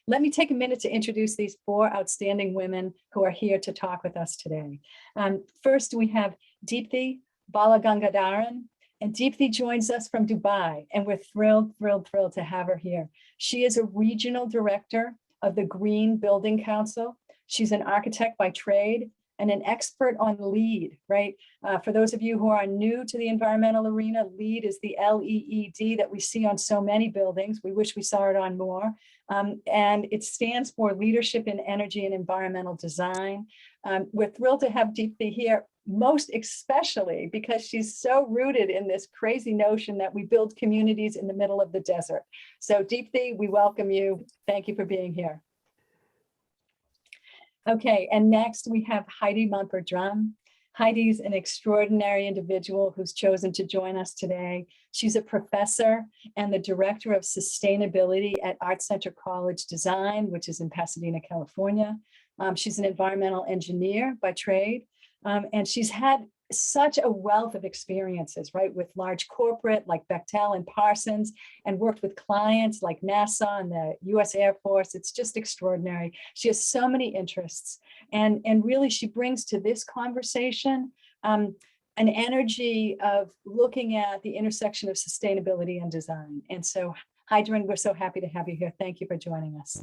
Let me take a minute to introduce these four outstanding women who are here to talk with us today. First, we have Deepthy Balagangadharan, and Deepthy joins us from Dubai, and we're thrilled to have her here. She is a regional director of the Green Building Council. She's an architect by trade and an expert on LEED, right? For those of you who are new to the environmental arena, LEED is the LEED that we see on so many buildings. We wish we saw it on more. And it stands for Leadership in Energy and Environmental Design. We're thrilled to have Deepthy here, most especially because she's so rooted in this crazy notion that we build communities in the middle of the desert. So Deepthy, we welcome you. Thank you for being here. Okay, and next we have Heidi Mumper-Drumm. Heidi's an extraordinary individual who's chosen to join us today. She's a professor and the director of sustainability at ArtCenter College Design, which is in Pasadena, California. She's an environmental engineer by trade, and she's had such a wealth of experiences, right, with large corporate like Bechtel and Parsons, and worked with clients like NASA and the US Air Force. It's just extraordinary. She has so many interests, and really she brings to this conversation an energy of looking at the intersection of sustainability and design. And so, Heidrun, we're so happy to have you here. Thank you for joining us.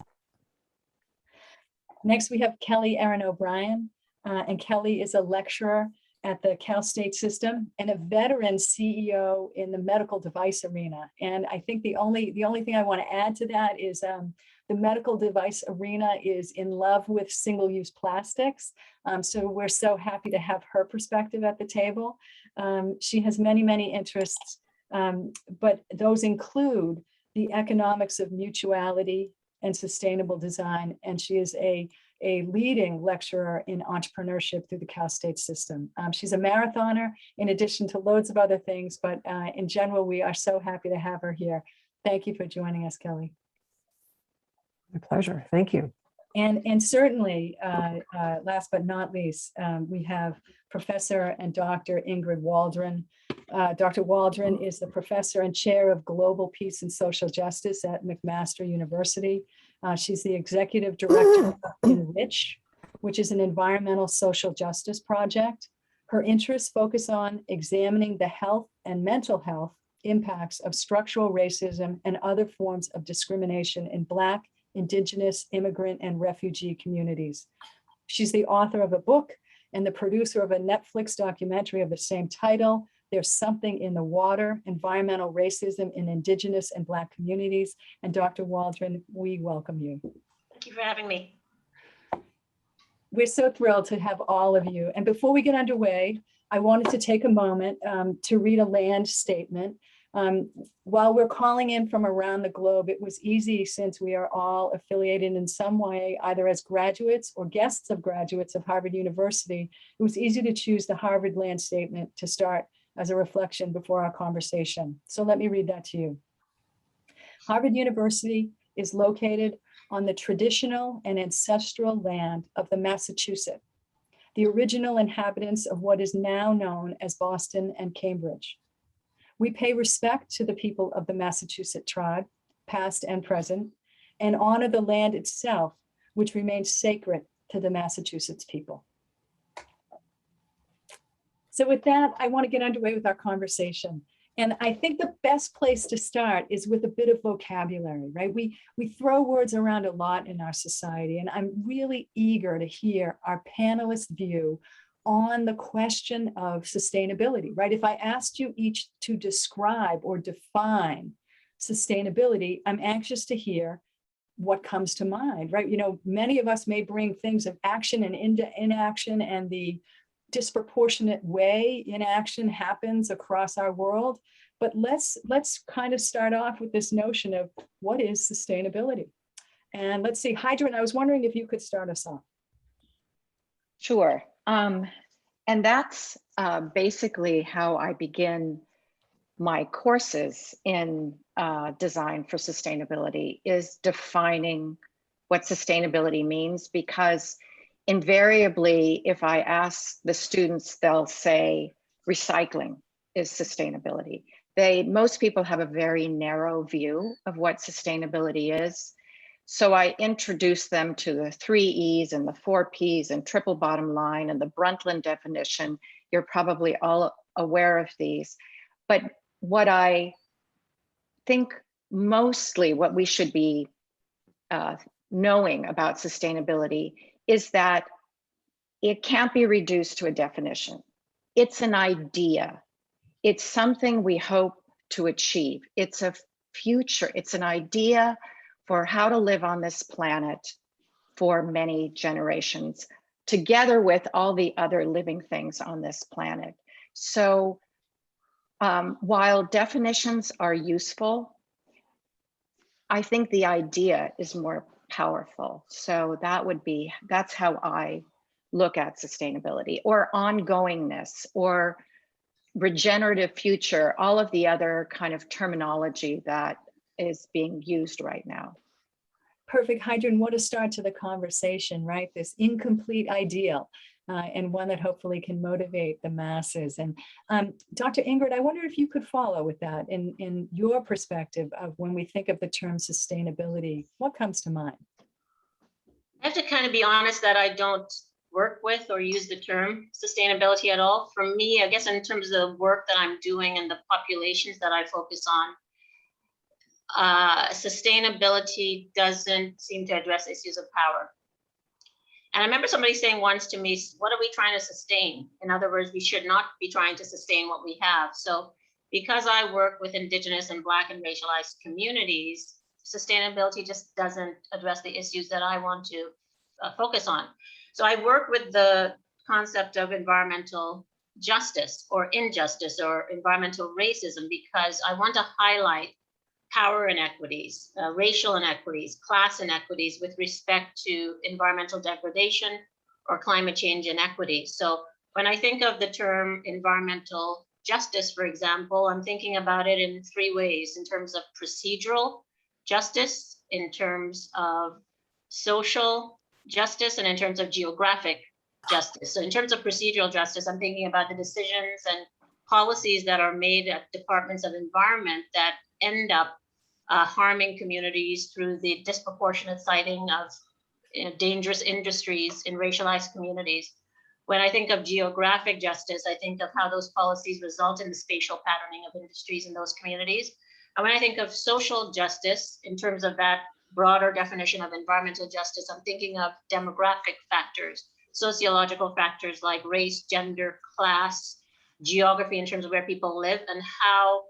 Next, we have Kelly Erin O'Brien, and Kelly is a lecturer at the Cal State system and a veteran CEO in the medical device arena. And I think the only thing I want to add to that is the medical device arena is in love with single-use plastics. So we're so happy to have her perspective at the table. She has many interests, but those include the economics of mutuality and sustainable design. And she is a leading lecturer in entrepreneurship through the Cal State system. She's a marathoner in addition to loads of other things, but in general, we are so happy to have her here. Thank you for joining us, Kelly. My pleasure, thank you. And certainly, last but not least, we have Professor and Dr. Ingrid Waldron. Dr. Waldron is the professor and chair of Global Peace and Social Justice at McMaster University. She's the executive director of Enrich, which is an environmental social justice project. Her interests focus on examining the health and mental health impacts of structural racism and other forms of discrimination in Black, Indigenous, immigrant, and refugee communities. She's the author of a book and the producer of a Netflix documentary of the same title, There's Something in the Water, Environmental Racism in Indigenous and Black Communities. And Dr. Waldron, we welcome you. Thank you for having me. We're so thrilled to have all of you. And before we get underway, I wanted to take a moment to read a land statement. While we're calling in from around the globe, it was easy since we are all affiliated in some way, either as graduates or guests of graduates of Harvard University. It was easy to choose the Harvard land statement to start as a reflection before our conversation. So let me read that to you. Harvard University is located on the traditional and ancestral land of the Massachusetts, the original inhabitants of what is now known as Boston and Cambridge. We pay respect to the people of the Massachusetts tribe, past and present, and honor the land itself, which remains sacred to the Massachusetts people. So with that, I want to get underway with our conversation. And I think the best place to start is with a bit of vocabulary, right? We throw words around a lot in our society, and I'm really eager to hear our panelists' view on the question of sustainability, right? If I asked you each to describe or define sustainability, I'm anxious to hear what comes to mind, right? You know, many of us may bring things of action and inaction, and the disproportionate way inaction happens across our world. But let's kind of start off with this notion of what is sustainability. And let's see, Heidrun, I was wondering if you could start us off. Sure. And that's basically how I begin my courses in design for sustainability, is defining what sustainability means, because invariably, if I ask the students, they'll say recycling is sustainability. Most people have a very narrow view of what sustainability is. So I introduced them to the 3 E's and the 4 P's and triple bottom line and the Brundtland definition. You're probably all aware of these. But what I think mostly what we should be knowing about sustainability is that it can't be reduced to a definition. It's an idea. It's something we hope to achieve. It's a future. It's an idea for how to live on this planet for many generations, together with all the other living things on this planet. So while definitions are useful, I think the idea is more powerful. So that's how I look at sustainability, or ongoingness, or regenerative future, all of the other kind of terminology that is being used right now. Perfect, Heidrun, what a start to the conversation, right? This incomplete ideal, and one that hopefully can motivate the masses. And Dr. Ingrid, I wonder if you could follow with that in your perspective of when we think of the term sustainability, what comes to mind? I have to kind of be honest that I don't work with or use the term sustainability at all. For me, I guess in terms of the work that I'm doing and the populations that I focus on, sustainability doesn't seem to address issues of power. And I remember somebody saying once to me, what are we trying to sustain? In other words, we should not be trying to sustain what we have. So because I work with Indigenous and Black and racialized communities, sustainability just doesn't address the issues that I want to focus on. So I work with the concept of environmental justice or injustice or environmental racism, because I want to highlight power inequities, racial inequities, class inequities with respect to environmental degradation or climate change inequities. So when I think of the term environmental justice, for example, I'm thinking about it in 3 ways: in terms of procedural justice, in terms of social justice, and in terms of geographic justice. So in terms of procedural justice, I'm thinking about the decisions and policies that are made at departments of environment that end up harming communities through the disproportionate siting of dangerous industries in racialized communities. When I think of geographic justice, I think of how those policies result in the spatial patterning of industries in those communities. And when I think of social justice, in terms of that broader definition of environmental justice, I'm thinking of demographic factors, sociological factors like race, gender, class, geography in terms of where people live, and how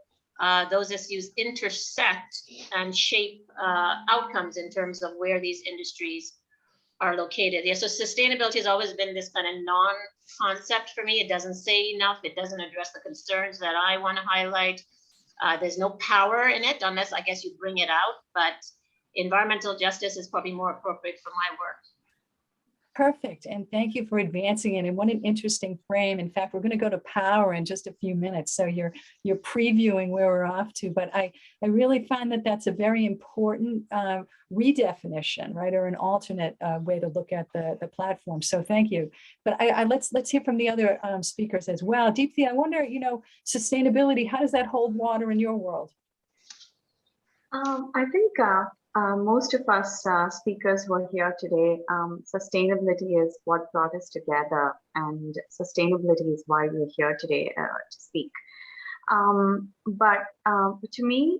those issues intersect and shape outcomes in terms of where these industries are located. Yeah, so sustainability has always been this kind of non-concept for me. It doesn't say enough. It doesn't address the concerns that I want to highlight. There's no power in it unless, I guess, you bring it out. But environmental justice is probably more appropriate for my work. Perfect. And thank you for advancing it. And what an interesting frame. In fact, we're going to go to power in just a few minutes. So you're previewing where we're off to. But I really find that that's a very important redefinition, right? Or an alternate way to look at the platform. So thank you. But let's hear from the other speakers as well. Deepthy, I wonder, sustainability, how does that hold water in your world? I think most of us speakers who are here today, sustainability is what brought us together, and sustainability is why we're here today to speak. But to me,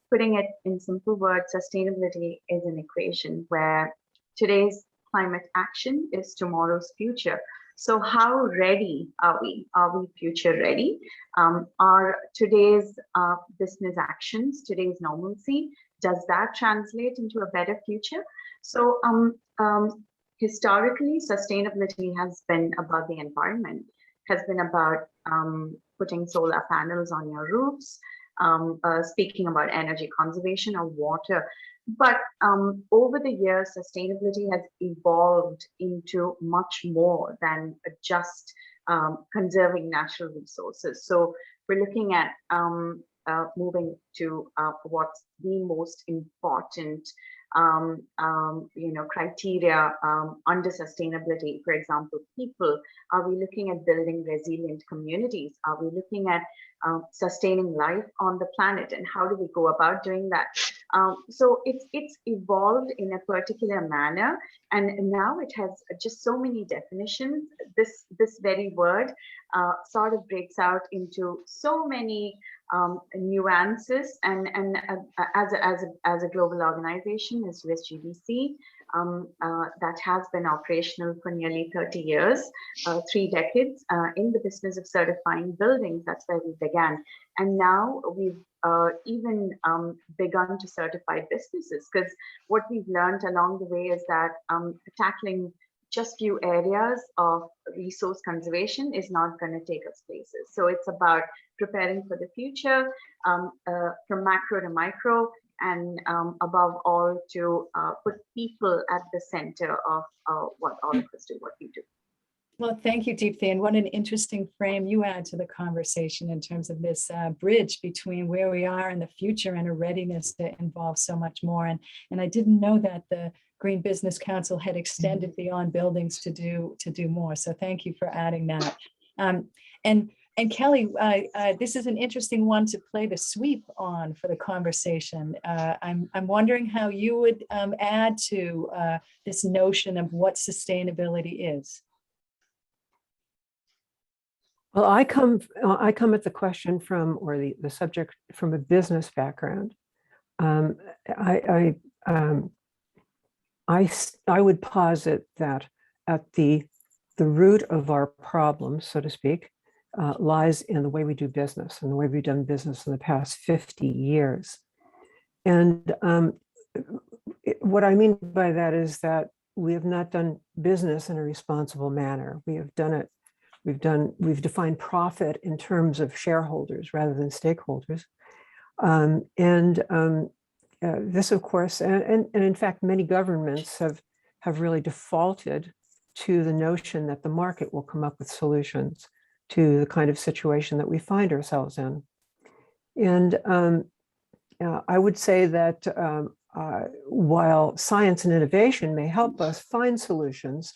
putting it in simple words, sustainability is an equation where today's climate action is tomorrow's future. So how ready are we? Are we future ready? Are today's business actions, today's normalcy, does that translate into a better future? So historically, sustainability has been about the environment, has been about putting solar panels on your roofs, speaking about energy conservation or water. But over the years, sustainability has evolved into much more than just conserving natural resources. So we're looking at moving to what's the most important criteria under sustainability. For example, people. Are we looking at building resilient communities? Are we looking at sustaining life on the planet, and how do we go about doing that? So it's evolved in a particular manner, and now it has just so many definitions. This very word sort of breaks out into so many nuances, and as a global organization, as USGBC, that has been operational for nearly 30 years, 3 decades in the business of certifying buildings. That's where we began, and now we've even begun to certify businesses, because what we've learned along the way is that tackling just few areas of resource conservation is not going to take us places. So it's about preparing for the future, from macro to micro, and above all to put people at the center of what all of us do, what we do. Well, thank you, Deepthy. And what an interesting frame you add to the conversation in terms of this bridge between where we are in the future and a readiness to involve so much more. And I didn't know that the Green Business Council had extended beyond buildings to do more. So thank you for adding that. And Kelly, this is an interesting one to play the sweep on for the conversation. I'm wondering how you would add to this notion of what sustainability is. Well, I come at the question from, or the subject from, a business background. I would posit that at the root of our problem, so to speak, lies in the way we do business and the way we've done business in the past 50 years. And what I mean by that is that we have not done business in a responsible manner. We have done it. We've defined profit in terms of shareholders rather than stakeholders. This, of course, and in fact, many governments have really defaulted to the notion that the market will come up with solutions to the kind of situation that we find ourselves in. And I would say that while science and innovation may help us find solutions,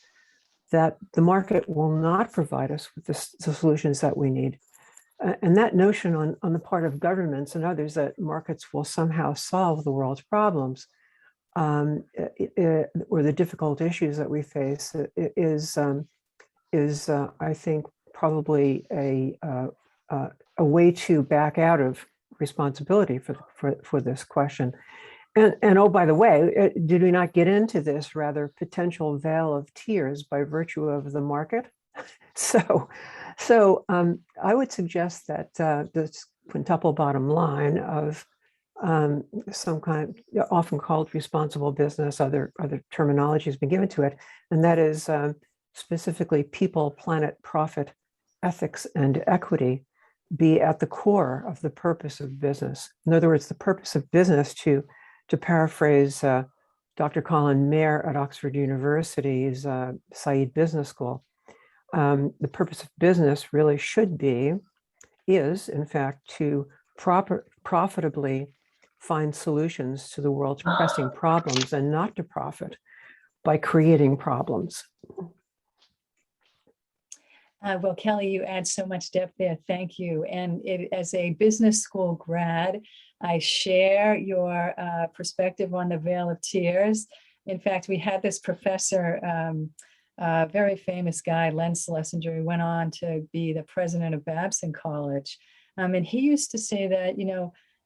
that the market will not provide us with the solutions that we need. And that notion on the part of governments and others that markets will somehow solve the world's problems, or the difficult issues that we face, is I think, probably a way to back out of responsibility for this question. And oh, by the way, did we not get into this rather potential veil of tears by virtue of the market? So I would suggest that this quintuple bottom line of some kind, often called responsible business, other terminology has been given to it, and that is specifically people, planet, profit, ethics, and equity, be at the core of the purpose of business. In other words, the purpose of business, to paraphrase Dr. Colin Mayer at Oxford University's Said Business School, the purpose of business really is in fact to profitably find solutions to the world's pressing problems, and not to profit by creating problems. Well, Kelly, you add so much depth there. Thank you. And as a business school grad, I share your perspective on the Veil of Tears. In fact, we had this professor, very famous guy, Len Schlesinger, who went on to be the president of Babson College. And he used to say that,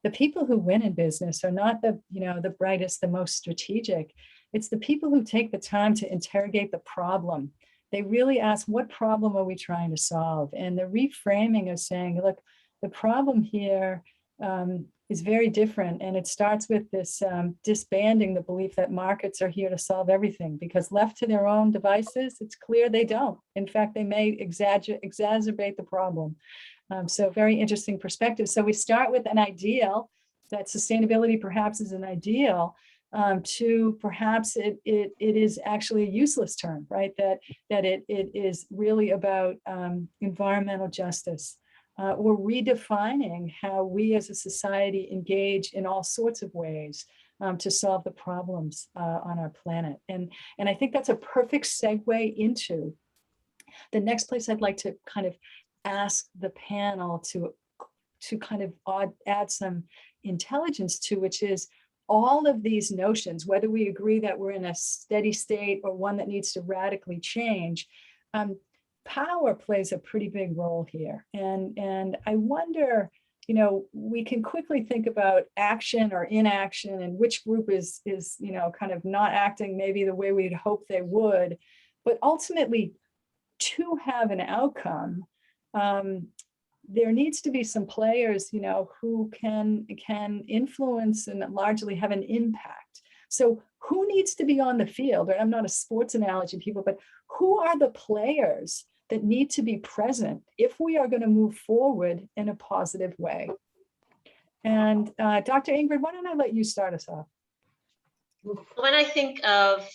the people who win in business are not the brightest, the most strategic. It's the people who take the time to interrogate the problem. They really ask, what problem are we trying to solve? And the reframing of saying, look, the problem here is very different. And it starts with this disbanding the belief that markets are here to solve everything, because left to their own devices, it's clear they don't. In fact, they may exacerbate the problem. So very interesting perspective. So we start with an ideal, that sustainability perhaps is an ideal, to perhaps it is actually a useless term, right? That it is really about environmental justice. We're redefining how we as a society engage in all sorts of ways to solve the problems on our planet. And I think that's a perfect segue into the next place I'd like to kind of ask the panel to kind of add some intelligence to, which is all of these notions, whether we agree that we're in a steady state or one that needs to radically change, power plays a pretty big role here. And I wonder, you know, we can quickly think about action or inaction and which group is, you know, kind of not acting maybe the way we'd hope they would, but ultimately to have an outcome, there needs to be some players, you know, who can influence and largely have an impact. So who needs to be on the field? And I'm not a sports analogy people, but who are the players that need to be present if we are going to move forward in a positive way? And Dr. Ingrid, why don't I let you start us off? When I think of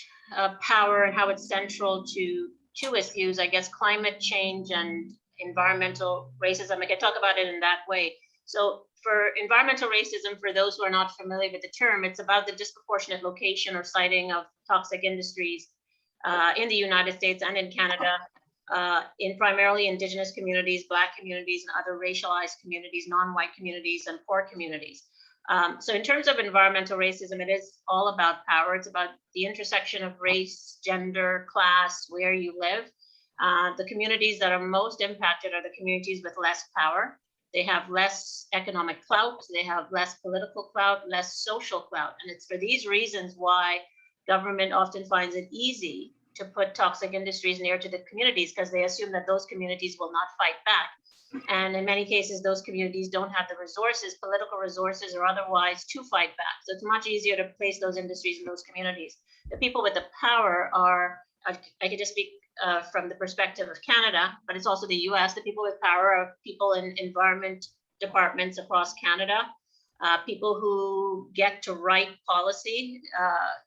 power and how it's central to two issues, I guess climate change and environmental racism, I can talk about it in that way. So for environmental racism, for those who are not familiar with the term, it's about the disproportionate location or siting of toxic industries in the United States and in Canada, in primarily Indigenous communities, Black communities, and other racialized communities, non-white communities, and poor communities. So in terms of environmental racism, it is all about power. It's about the intersection of race, gender, class, where you live. The communities that are most impacted are the communities with less power. They have less economic clout, they have less political clout, less social clout. And it's for these reasons why government often finds it easy to put toxic industries near to the communities, because they assume that those communities will not fight back. And in many cases, those communities don't have the resources, political resources or otherwise, to fight back. So it's much easier to place those industries in those communities. The people with the power are, I can just speak from the perspective of Canada, but it's also the US. The people with power are people in environment departments across Canada, people who get to write policy,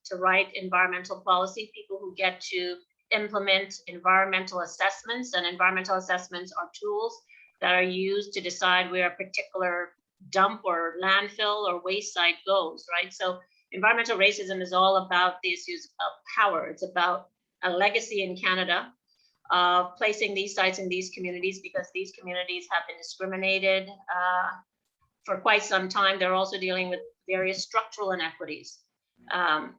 to write environmental policy, people who get to implement environmental assessments, and environmental assessments are tools that are used to decide where a particular dump or landfill or waste site goes, right? So environmental racism is all about the issues of power. It's about a legacy in Canada of placing these sites in these communities because these communities have been discriminated for quite some time. They're also dealing with various structural inequities.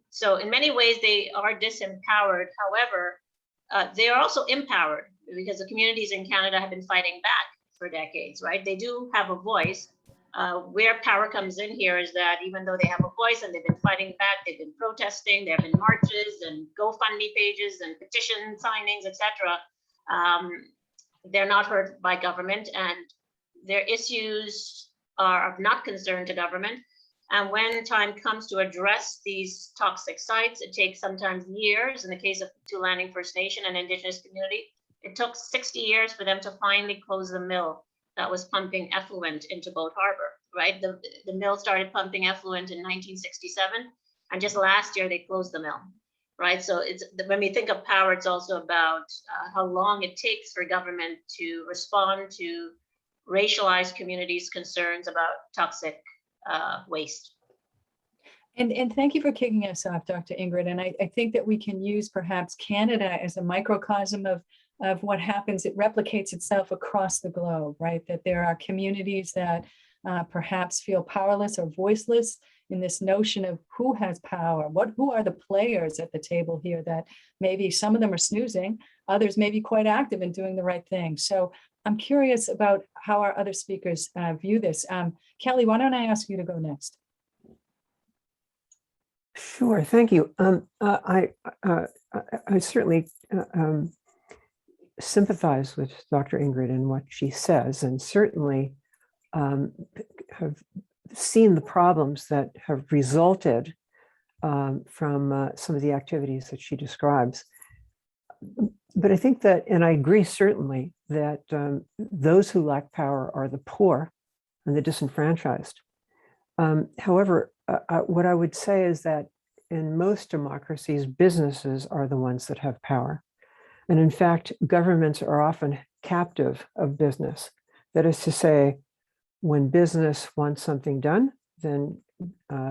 So in many ways, they are disempowered. However, they are also empowered because the communities in Canada have been fighting back for decades, right? They do have a voice. Where power comes in here is that even though they have a voice and they've been fighting back, they've been protesting, there have been marches and GoFundMe pages and petition signings, etc. They're not heard by government, and their issues are of not concern to government. And when time comes to address these toxic sites, it takes sometimes years. In the case of Two Landing First Nation and Indigenous community, it took 60 years for them to finally close the mill that was pumping effluent into Boat Harbor, right? The mill started pumping effluent in 1967, and just last year they closed the mill, right? So it's, when we think of power, it's also about how long it takes for government to respond to racialized communities' concerns about toxic waste. And thank you for kicking us off, Dr. Ingrid. And I think that we can use perhaps Canada as a microcosm of what happens. It replicates itself across the globe, right? That there are communities that perhaps feel powerless or voiceless in this notion of who has power, who are the players at the table here, that maybe some of them are snoozing, others may be quite active in doing the right thing. So I'm curious about how our other speakers view this. Kelly, why don't I ask you to go next? Sure, thank you. I certainly sympathize with Dr. Ingrid and what she says, and certainly have seen the problems that have resulted from some of the activities that she describes. But I think that, and I agree certainly, that those who lack power are the poor and the disenfranchised. However, what I would say is that in most democracies, businesses are the ones that have power. And in fact, governments are often captive of business. That is to say, when business wants something done, then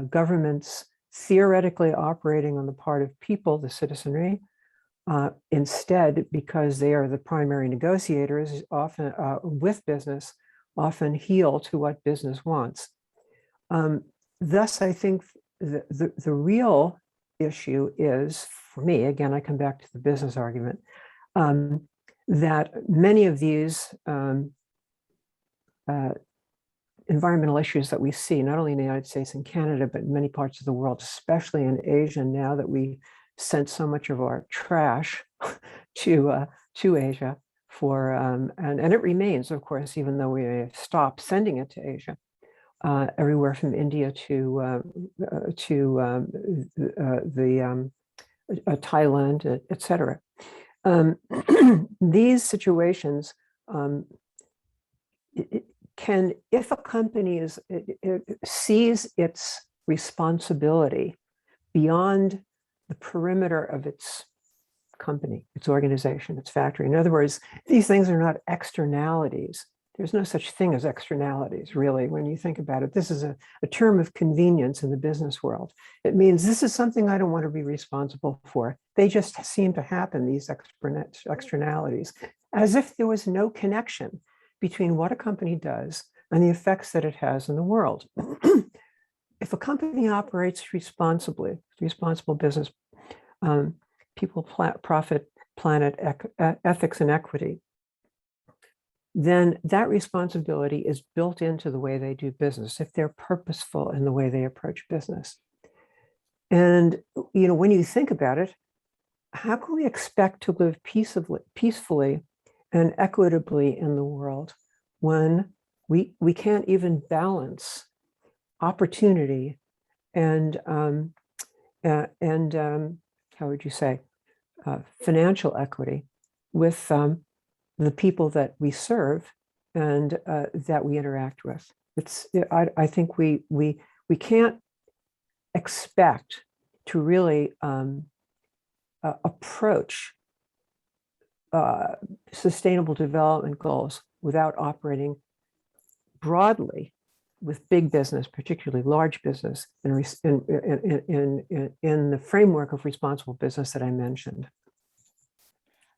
governments theoretically operating on the part of people, the citizenry, instead, because they are the primary negotiators, often with business, often heel to what business wants. Thus, I think the real issue is, for me, again, I come back to the business argument, that many of these environmental issues that we see, not only in the United States and Canada, but in many parts of the world, especially in Asia, now that we sent so much of our trash to Asia for, and it remains, of course, even though we stopped sending it to Asia, everywhere from India to Thailand, etc. These situations can, if a company sees its responsibility beyond the perimeter of its company, its organization, its factory. In other words, these things are not externalities. There's no such thing as externalities, really, when you think about it. This is a term of convenience in the business world. It means this is something I don't want to be responsible for. They just seem to happen, these externalities, as if there was no connection between what a company does and the effects that it has in the world. If a company operates responsibly, responsible business, people, profit, planet, ethics, and equity, then that responsibility is built into the way they do business, if they're purposeful in the way they approach business. And, you know, when you think about it, how can we expect to live peacefully and equitably in the world when we can't even balance opportunity and how would you say, financial equity with the people that we serve and that we interact with? I think we can't expect to really approach sustainable development goals without operating broadly with big business, particularly large business, in the framework of responsible business that I mentioned.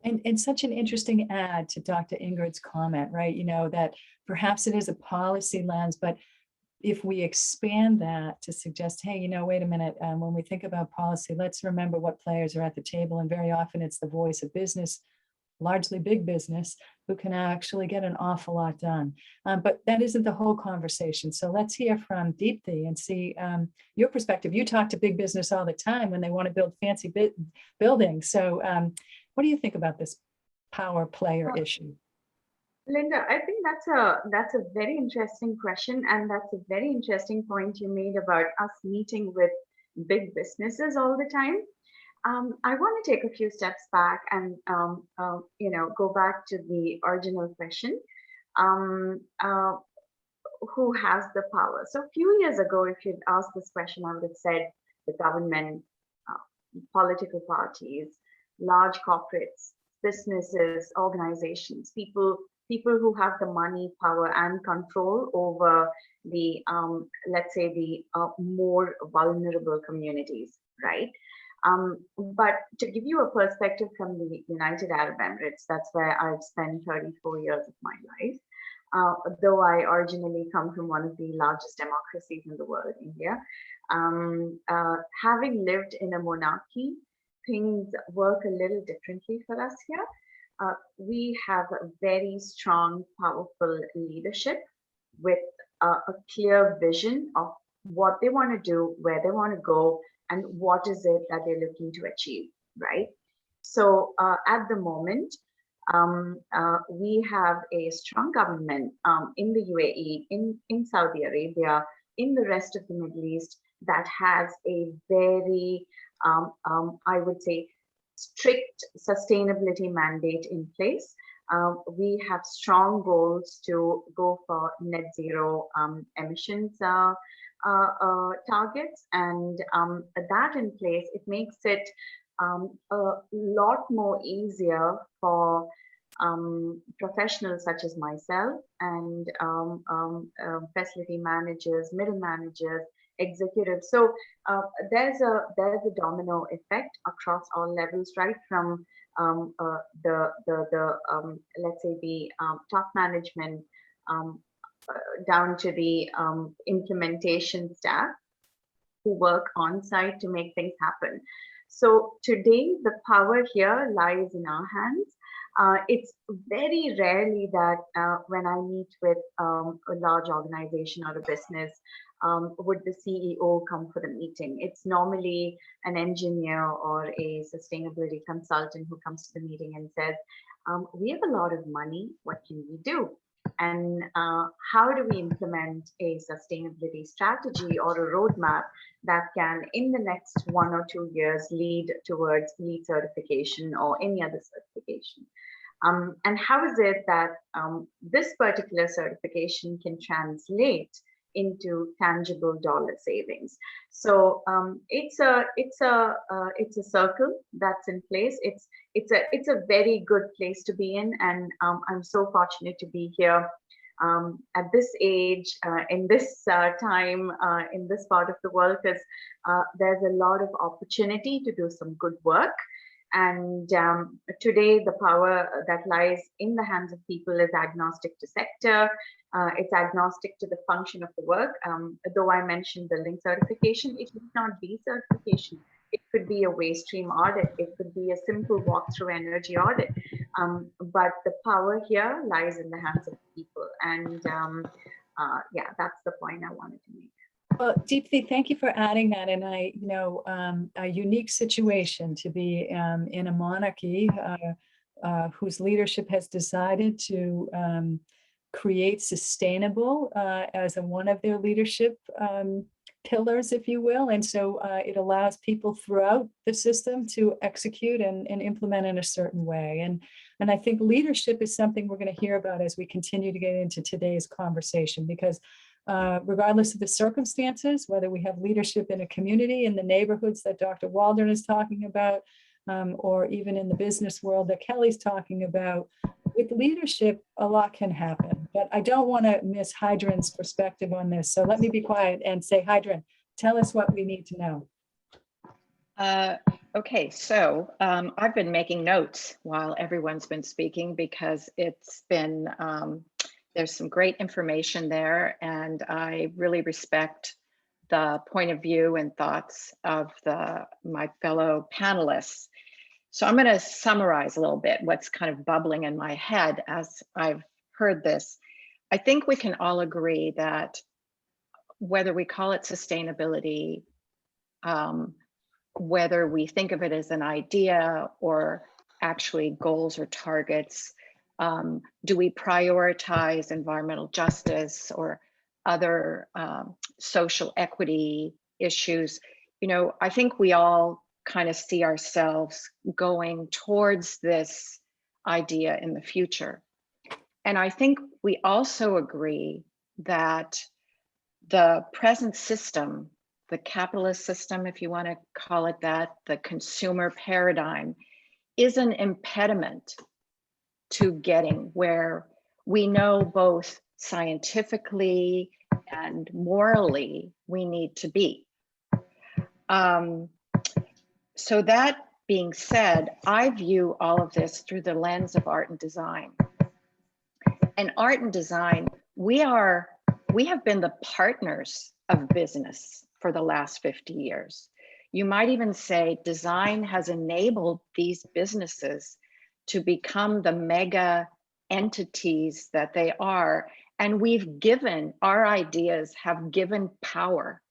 And such an interesting add to Dr. Ingrid's comment, right? You know, that perhaps it is a policy lens, but if we expand that to suggest, hey, you know, wait a minute, when we think about policy, let's remember what players are at the table. And very often it's the voice of business, largely big business, who can actually get an awful lot done. But that isn't the whole conversation. So let's hear from Deepthy and see your perspective. You talk to big business all the time when they want to build fancy buildings. So what do you think about this power player issue? Linda, I think that's a very interesting question, and that's a very interesting point you made about us meeting with big businesses all the time. I want to take a few steps back and you know, go back to the original question. Who has the power? So a few years ago, if you'd asked this question, I would have said the government, political parties, large corporates, businesses, organizations, people who have the money, power, and control over the, let's say, the more vulnerable communities, right? But to give you a perspective from the United Arab Emirates, that's where I've spent 34 years of my life. Though I originally come from one of the largest democracies in the world, India, having lived in a monarchy, things work a little differently for us here. We have a very strong, powerful leadership with a clear vision of what they want to do, where they want to go, and what is it that they're looking to achieve, right? So at the moment, we have a strong government in the UAE, in Saudi Arabia, in the rest of the Middle East that has a very, I would say, strict sustainability mandate in place. We have strong goals to go for net zero emissions targets, and that in place, it makes it a lot more easier for professionals such as myself and facility managers, middle managers, executives. So there's a domino effect across all levels, right from let's say the top management down to the implementation staff who work on site to make things happen. So today, the power here lies in our hands. It's very rarely that when I meet with a large organization or a business, would the CEO come for the meeting. It's normally an engineer or a sustainability consultant who comes to the meeting and says, we have a lot of money, what can we do? And how do we implement a sustainability strategy or a roadmap that can, in the next 1 or 2 years, lead towards LEED certification or any other certification? And how is it that this particular certification can translate into tangible dollar savings? So it's a circle that's in place. It's a very good place to be in, and I'm so fortunate to be here at this age, in this time, in this part of the world, because there's a lot of opportunity to do some good work. And today, the power that lies in the hands of people is agnostic to sector. It's agnostic to the function of the work. Though I mentioned building certification, it need not be certification. It could be a waste stream audit. It could be a simple walkthrough energy audit. But the power here lies in the hands of people. And yeah, that's the point I wanted to make. Well, Deepthy, thank you for adding that. And a unique situation to be in a monarchy whose leadership has decided to create sustainable as one of their leadership pillars, if you will. And so it allows people throughout the system to execute and implement in a certain way. And I think leadership is something we're going to hear about as we continue to get into today's conversation, because regardless of the circumstances, whether we have leadership in a community, in the neighborhoods that Dr. Waldron is talking about, or even in the business world that Kelly's talking about, with leadership, a lot can happen. But I don't want to miss Heidrun's perspective on this. So let me be quiet and say, Heidrun, tell us what we need to know. Okay, so I've been making notes while everyone's been speaking, because it's been, there's some great information there, and I really respect the point of view and thoughts of my fellow panelists. So I'm going to summarize a little bit what's kind of bubbling in my head as I've heard this. I think we can all agree that whether we call it sustainability, whether we think of it as an idea or actually goals or targets, do we prioritize environmental justice or other social equity issues? You know, I think we all kind of see ourselves going towards this idea in the future. And I think we also agree that the present system, the capitalist system, if you want to call it that, the consumer paradigm, is an impediment to getting where we know both scientifically and morally we need to be. So that being said, I view all of this through the lens of art and design. And art and design, we have been the partners of business for the last 50 years. You might even say design has enabled these businesses to become the mega entities that they are. And our ideas have given power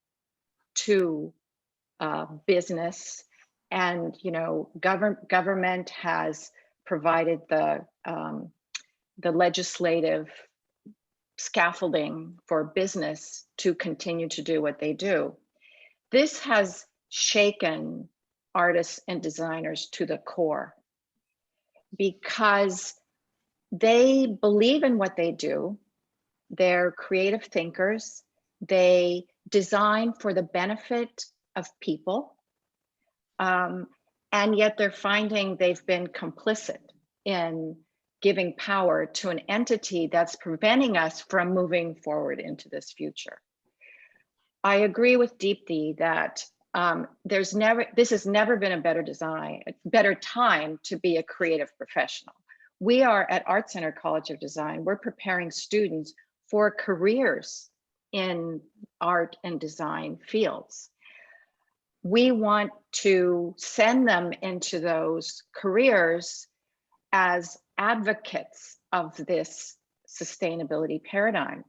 to business, and government has provided the legislative scaffolding for business to continue to do what they do. This has shaken artists and designers to the core, because they believe in what they do. They're creative thinkers. They design for the benefit of people. And yet they're finding they've been complicit in giving power to an entity that's preventing us from moving forward into this future. I agree with Deepthy that this has never been a better time to be a creative professional. We are at ArtCenter College of Design. We're preparing students for careers in art and design fields. We want to send them into those careers as advocates of this sustainability paradigm.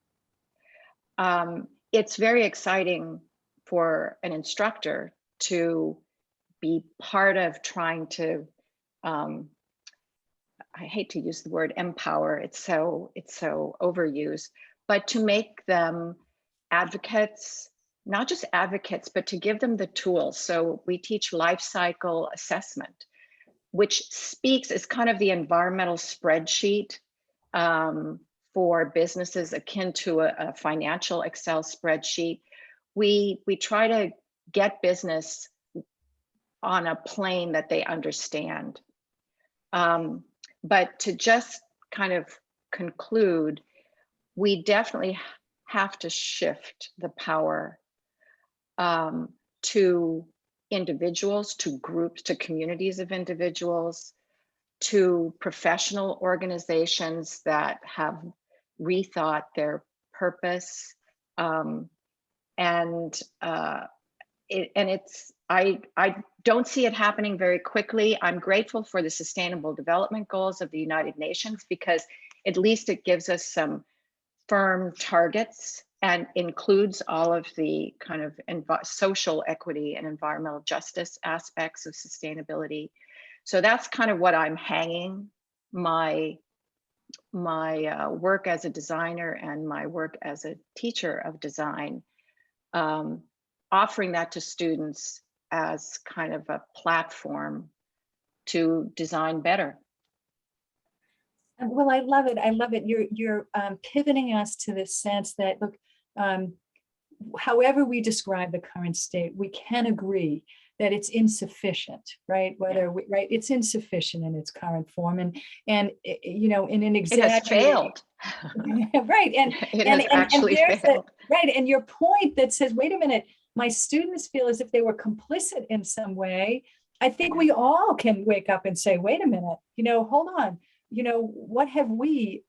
It's very exciting for an instructor to be part of trying to, I hate to use the word empower, it's so overused, but to make them advocates, not just advocates, but to give them the tools. So we teach life cycle assessment, which is kind of the environmental spreadsheet for businesses akin to a financial Excel spreadsheet. We try to get business on a plane that they understand. But to just kind of conclude, we definitely have to shift the power to individuals, to groups, to communities of individuals, to professional organizations that have rethought their purpose. I don't see it happening very quickly. I'm grateful for the Sustainable Development Goals of the United Nations, because at least it gives us some firm targets and includes all of the kind of social equity and environmental justice aspects of sustainability. So that's kind of what I'm hanging my work as a designer and my work as a teacher of design, offering that to students as kind of a platform to design better. Well, I love it. I love it. You're pivoting us to this sense that, look, however we describe the current state, we can agree that it's insufficient, right? Right, it's insufficient in its current form, and you know, in an It has failed. Right, and it has actually failed. Right, and your point that says, wait a minute, my students feel as if they were complicit in some way. I think we all can wake up and say, wait a minute, you know, hold on, you know, what have we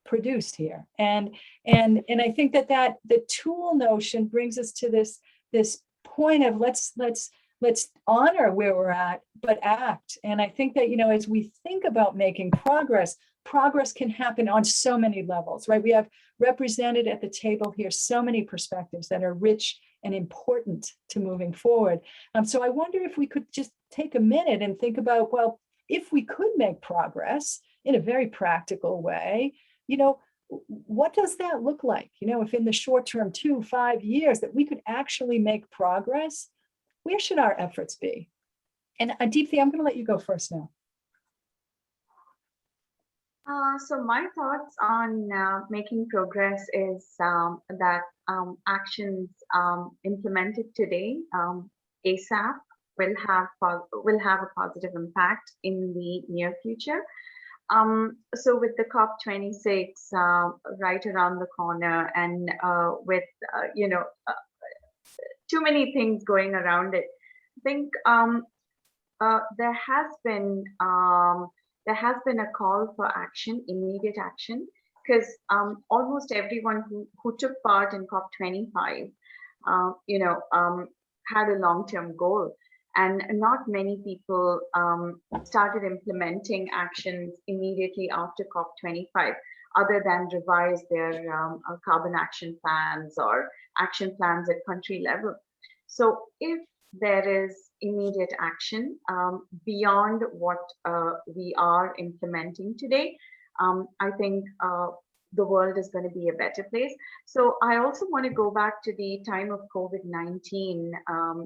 produced here? And I think that the tool notion brings us to this point of let's honor where we're at, but act. And I think that, you know, as we think about making progress can happen on so many levels, right? We have represented at the table here so many perspectives that are rich and important to moving forward. So I wonder if we could just take a minute and think about, well, if we could make progress in a very practical way, you know, what does that look like? You know, if in the short term, 2-5 years, that we could actually make progress, where should our efforts be? And Deepthy, I'm going to let you go first now. So my thoughts on making progress is that actions implemented today ASAP will have a positive impact in the near future. So with the COP26 right around the corner, and with you know, too many things going around it, I think there has been a call for action, immediate action, because almost everyone who took part in COP25, you know, had a long-term goal. And not many people started implementing actions immediately after COP25, other than revise their carbon action plans or action plans at country level. So if there is immediate action beyond what we are implementing today, I think the world is going to be a better place. So I also want to go back to the time of COVID-19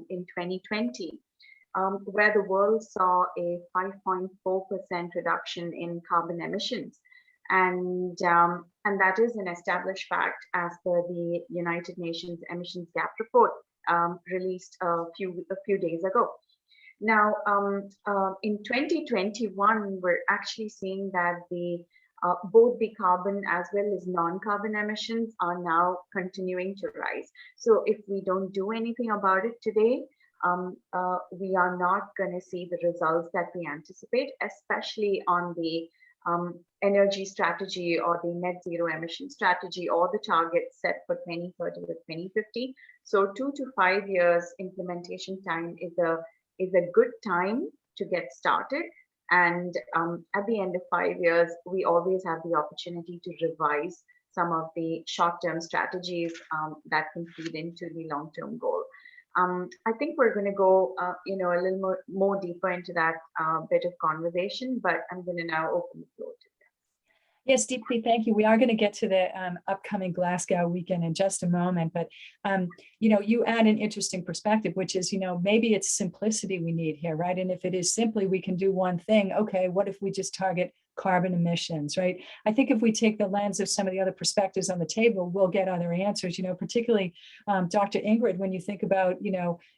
in 2020. Where the world saw a 5.4% reduction in carbon emissions. And that is an established fact as per the United Nations Emissions Gap Report released a few days ago. Now, in 2021, we're actually seeing that the both the carbon as well as non-carbon emissions are now continuing to rise. So if we don't do anything about it today, we are not going to see the results that we anticipate, especially on the energy strategy or the net zero emission strategy or the targets set for 2030 to 2050. So 2 to 5 years implementation time is a good time to get started. And at the end of 5 years, we always have the opportunity to revise some of the short-term strategies that can feed into the long-term goal. I think we're going to go, a little more deeper into that bit of conversation, but I'm going to now open the floor to you. Yes, Deepthy, thank you. We are going to get to the upcoming Glasgow weekend in just a moment, but you add an interesting perspective, which is, maybe it's simplicity we need here, right? And if it is simply we can do one thing, okay, what if we just target carbon emissions, right? I think if we take the lens of some of the other perspectives on the table, we'll get other answers, particularly Dr. Ingrid, when you think about,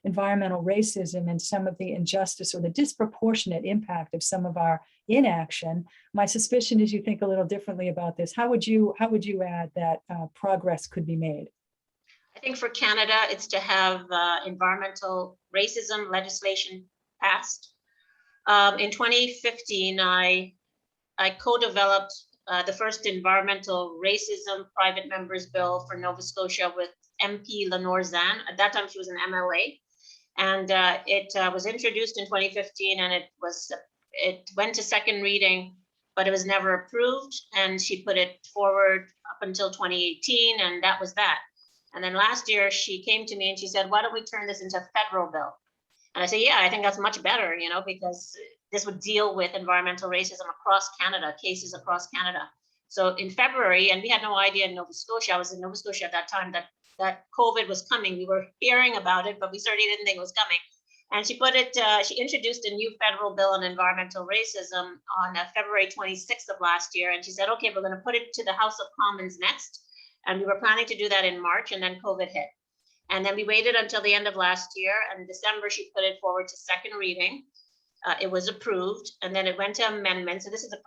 environmental racism and some of the injustice or the disproportionate impact of some of our inaction. My suspicion is you think a little differently about this. How would you add that progress could be made? I think for Canada, it's to have environmental racism legislation passed. In 2015, I co-developed the first environmental racism private members bill for Nova Scotia with MP Lenore Zan. At that time, she was an MLA. And it was introduced in 2015, and it went to second reading, but it was never approved. And she put it forward up until 2018, and that was that. And then last year, she came to me and she said, why don't we turn this into a federal bill? And I said, yeah, I think that's much better, because this would deal with environmental racism across Canada, cases across Canada. So in February, and we had no idea in Nova Scotia, I was in Nova Scotia at that time, that COVID was coming. We were hearing about it, but we certainly didn't think it was coming. And she introduced a new federal bill on environmental racism on February 26th of last year. And she said, okay, we're going to put it to the House of Commons next. And we were planning to do that in March, and then COVID hit. And then we waited until the end of last year, and in December, she put it forward to second reading. It was approved, and then it went to amendments. So this is the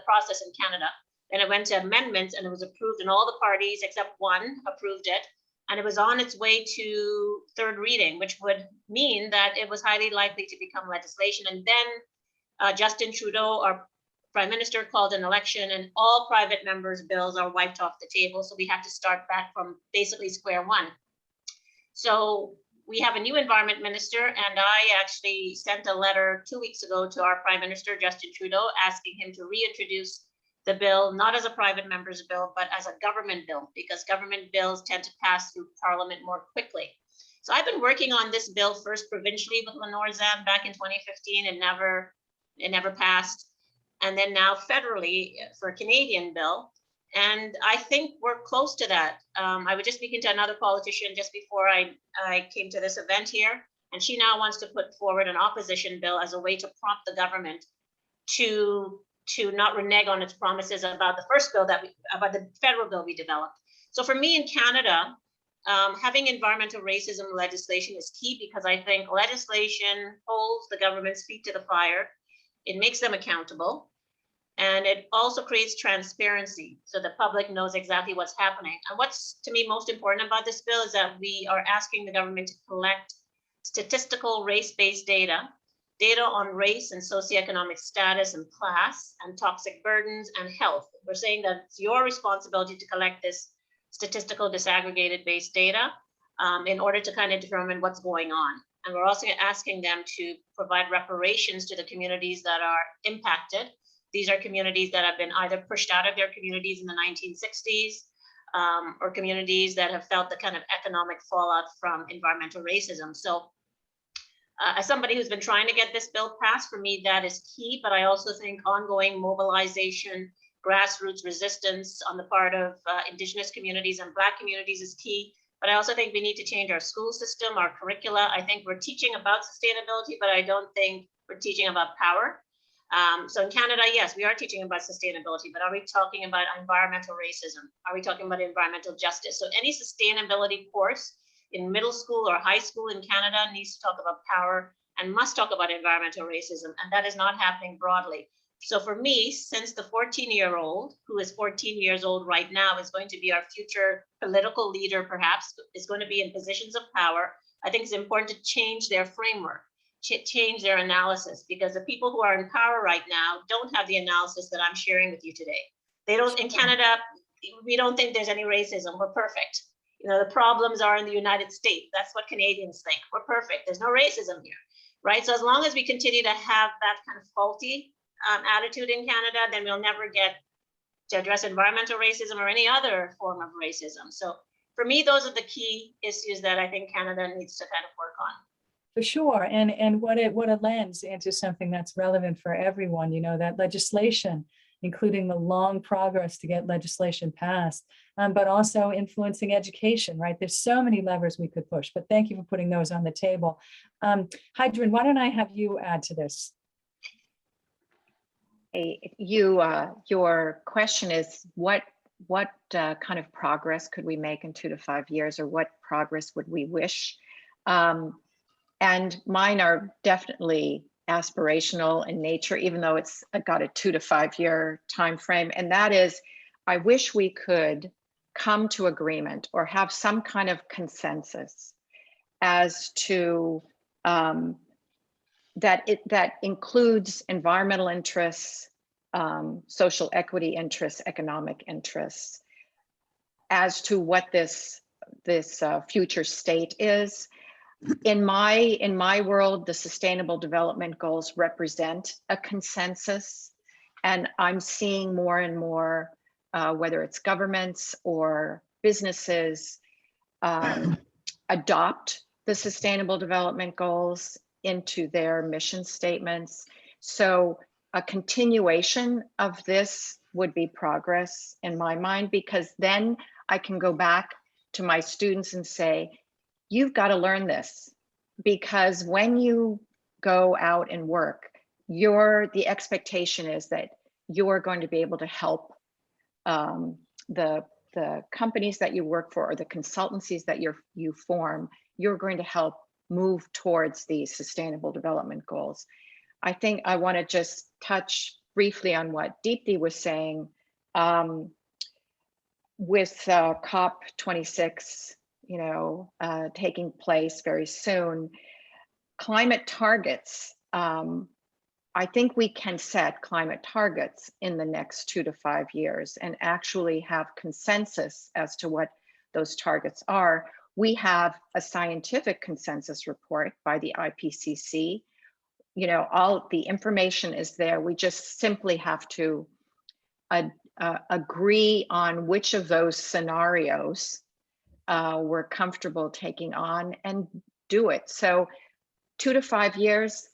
process in Canada. Then it went to amendments, and it was approved, and all the parties except one approved it. And it was on its way to third reading, which would mean that it was highly likely to become legislation. And then Justin Trudeau, our Prime Minister, called an election, and all private members' bills are wiped off the table. So we have to start back from basically square one. So we have a new environment minister, and I actually sent a letter 2 weeks ago to our Prime Minister, Justin Trudeau, asking him to reintroduce the bill, not as a private member's bill, but as a government bill, because government bills tend to pass through Parliament more quickly. So I've been working on this bill first provincially with Lenore Zan back in 2015, and it never passed. And then now federally for a Canadian bill. And I think we're close to that. I was just speaking to another politician just before I came to this event here, and she now wants to put forward an opposition bill as a way to prompt the government to not renege on its promises about the first bill about the federal bill we developed. So for me in Canada, having environmental racism legislation is key, because I think legislation holds the government's feet to the fire. It makes them accountable. And it also creates transparency, so the public knows exactly what's happening. And what's to me most important about this bill is that we are asking the government to collect statistical race-based data on race and socioeconomic status and class and toxic burdens and health. We're saying that it's your responsibility to collect this statistical disaggregated based data in order to kind of determine what's going on. And we're also asking them to provide reparations to the communities that are impacted. These are communities that have been either pushed out of their communities in the 1960s or communities that have felt the kind of economic fallout from environmental racism. So as somebody who's been trying to get this bill passed, for me, that is key. But I also think ongoing mobilization, grassroots resistance on the part of Indigenous communities and Black communities is key. But I also think we need to change our school system, our curricula. I think we're teaching about sustainability, but I don't think we're teaching about power. So in Canada, yes, we are teaching about sustainability, but are we talking about environmental racism? Are we talking about environmental justice? So any sustainability course in middle school or high school in Canada needs to talk about power and must talk about environmental racism. And that is not happening broadly. So for me, since the 14-year-old, who is 14 years old right now, is going to be our future political leader, perhaps, is going to be in positions of power, I think it's important to change their framework, change their analysis, because the people who are in power right now don't have the analysis that I'm sharing with you today. They don't, in Canada, we don't think there's any racism. We're perfect. You know, the problems are in the United States. That's what Canadians think. We're perfect. There's no racism here, right? So as long as we continue to have that kind of faulty attitude in Canada, then we'll never get to address environmental racism or any other form of racism. So for me, those are the key issues that I think Canada needs to kind of work on. For sure, and what a lens into something that's relevant for everyone, you know, that legislation, including the long progress to get legislation passed, but also influencing education, right? There's so many levers we could push, but thank you for putting those on the table. Heidrun, why don't I have you add to this? Your question is what kind of progress could we make in 2 to 5 years, or what progress would we wish? And mine are definitely aspirational in nature, even though it's got a 2 to 5 year time frame. And that is, I wish we could come to agreement or have some kind of consensus as to that includes environmental interests, social equity interests, economic interests, as to what this future state is. In my world, the Sustainable Development Goals represent a consensus, and I'm seeing more and more, whether it's governments or businesses, adopt the Sustainable Development Goals into their mission statements. So a continuation of this would be progress in my mind, because then I can go back to my students and say, you've got to learn this, because when you go out and work, the expectation is that you're going to be able to help the companies that you work for, or the consultancies that you form. You're going to help move towards these Sustainable Development Goals. I think I want to just touch briefly on what Deepthy was saying with COP26, you know, taking place very soon. Climate targets, I think we can set climate targets in the next 2 to 5 years and actually have consensus as to what those targets are. We have a scientific consensus report by the IPCC. You know, all the information is there. We just simply have to agree on which of those scenarios we're comfortable taking on and do it. So 2 to 5 years,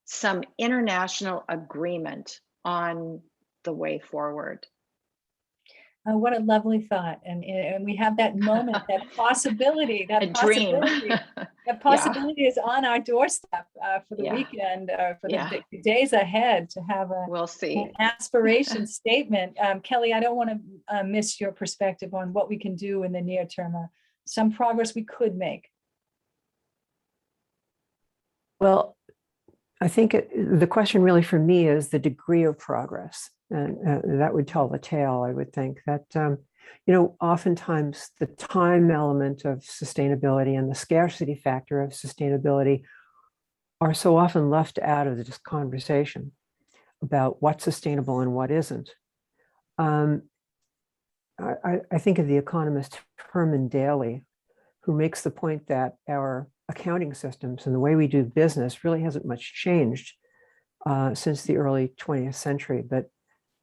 some international agreement on the way forward. What a lovely thought. And we have that moment, that possibility, that possibility. That possibility is on our doorstep for the weekend, for the days ahead, to have we'll see. An aspiration statement. Kelly, I don't want to miss your perspective on what we can do in the near term, some progress we could make. Well, I think the question really for me is the degree of progress. And that would tell the tale, I would think. That, you know, oftentimes the time element of sustainability and the scarcity factor of sustainability are so often left out of this conversation about what's sustainable and what isn't. I think of the economist Herman Daly, who makes the point that our accounting systems and the way we do business really hasn't much changed since the early 20th century. But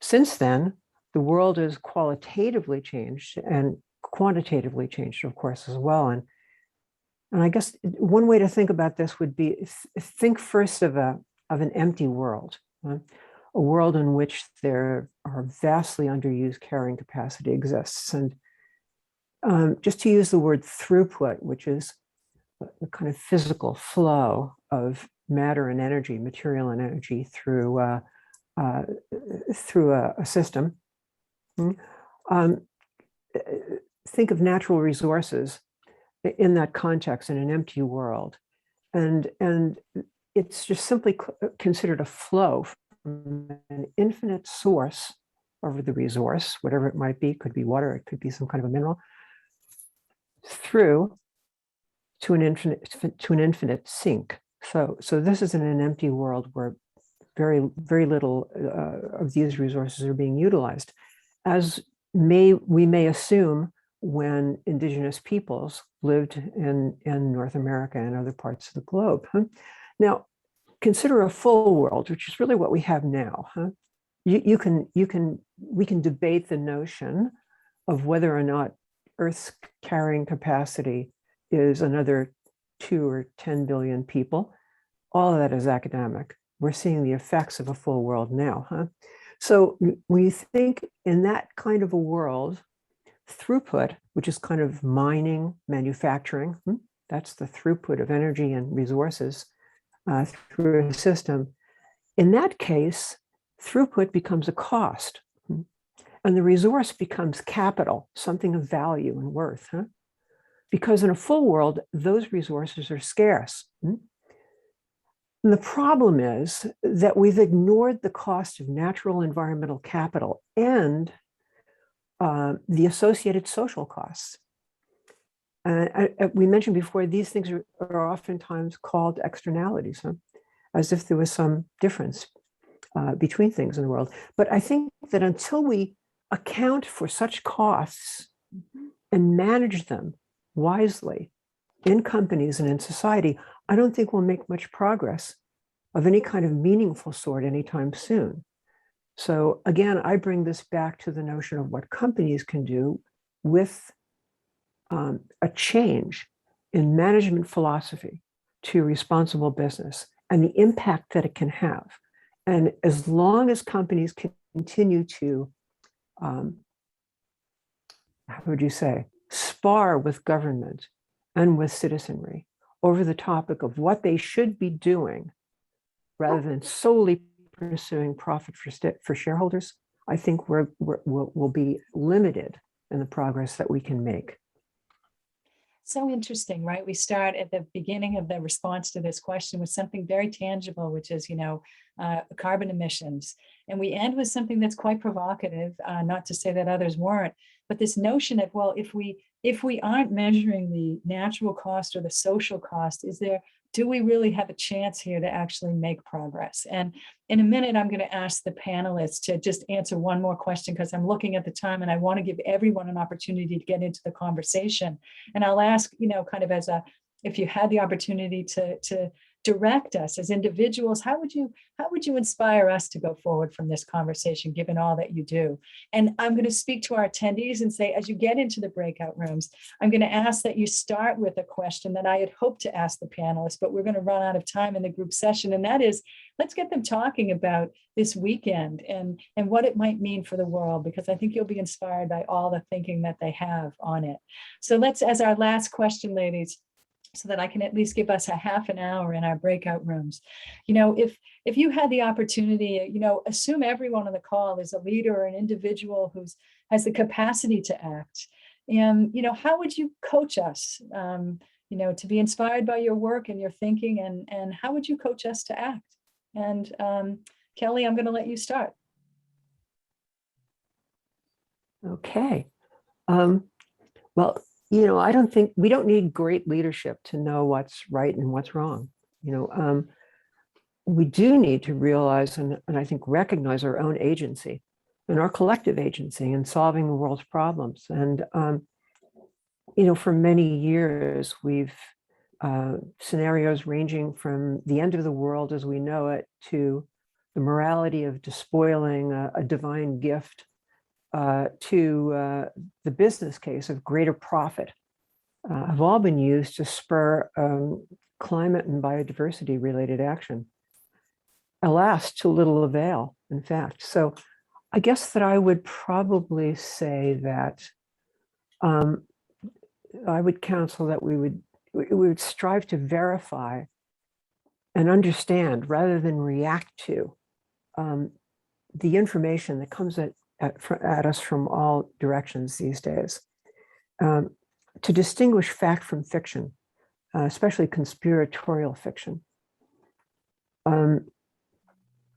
since then, the world has qualitatively changed and quantitatively changed, of course, as well. And I guess one way to think about this would be, think first of an empty world, a world in which there are vastly underused carrying capacity exists. And just to use the word throughput, which is the kind of physical flow of matter and energy, material and energy through a system. Think of natural resources in that context, in an empty world. And it's just simply considered a flow an infinite source over the resource, whatever it might be, could be water, it could be some kind of a mineral, through to an infinite sink. So this is in an empty world where very little of these resources are being utilized, as we may assume when indigenous peoples lived in North America and other parts of the globe. Now, consider a full world, which is really what we have now. We can debate the notion of whether or not Earth's carrying capacity is another 2 or 10 billion people. All of that is academic. We're seeing the effects of a full world now. So we think in that kind of a world, throughput, which is kind of mining, manufacturing, that's the throughput of energy and resources through a system. In that case, throughput becomes a cost, and the resource becomes capital, something of value and worth. Because in a full world, those resources are scarce. And the problem is that we've ignored the cost of natural environmental capital and the associated social costs. We mentioned before, these things are oftentimes called externalities, as if there was some difference between things in the world. But I think that until we account for such costs and manage them wisely in companies and in society, I don't think we'll make much progress of any kind of meaningful sort anytime soon. So again, I bring this back to the notion of what companies can do with a change in management philosophy to responsible business and the impact that it can have. And as long as companies continue to, how would you say, spar with government and with citizenry over the topic of what they should be doing rather than solely pursuing profit for shareholders, I think we'll be limited in the progress that we can make. So interesting, right? We start at the beginning of the response to this question with something very tangible, which is, carbon emissions. And we end with something that's quite provocative, not to say that others weren't, but this notion of, well, if we aren't measuring the natural cost or the social cost, do we really have a chance here to actually make progress? And in a minute, I'm going to ask the panelists to just answer one more question because I'm looking at the time and I want to give everyone an opportunity to get into the conversation. And I'll ask, kind of if you had the opportunity to direct us as individuals, how would you inspire us to go forward from this conversation, given all that you do? And I'm going to speak to our attendees and say, as you get into the breakout rooms, I'm going to ask that you start with a question that I had hoped to ask the panelists, but we're going to run out of time in the group session. And that is, let's get them talking about this weekend and what it might mean for the world, because I think you'll be inspired by all the thinking that they have on it. So let's, as our last question, ladies, so that I can at least give us a half an hour in our breakout rooms. If you had the opportunity, assume everyone on the call is a leader or an individual has the capacity to act. And, how would you coach us, to be inspired by your work and your thinking, and how would you coach us to act? And Kelly, I'm going to let you start. Okay. Well, I don't think we don't need great leadership to know what's right and what's wrong. We do need to realize and I think recognize our own agency and our collective agency in solving the world's problems. And, for many years, we've scenarios ranging from the end of the world as we know it to the morality of despoiling a divine gift to the business case of greater profit have all been used to spur climate and biodiversity related action. Alas, to little avail, in fact. So I guess that I would probably say that I would counsel that we would strive to verify and understand rather than react to the information that comes at us from all directions these days, to distinguish fact from fiction, especially conspiratorial fiction.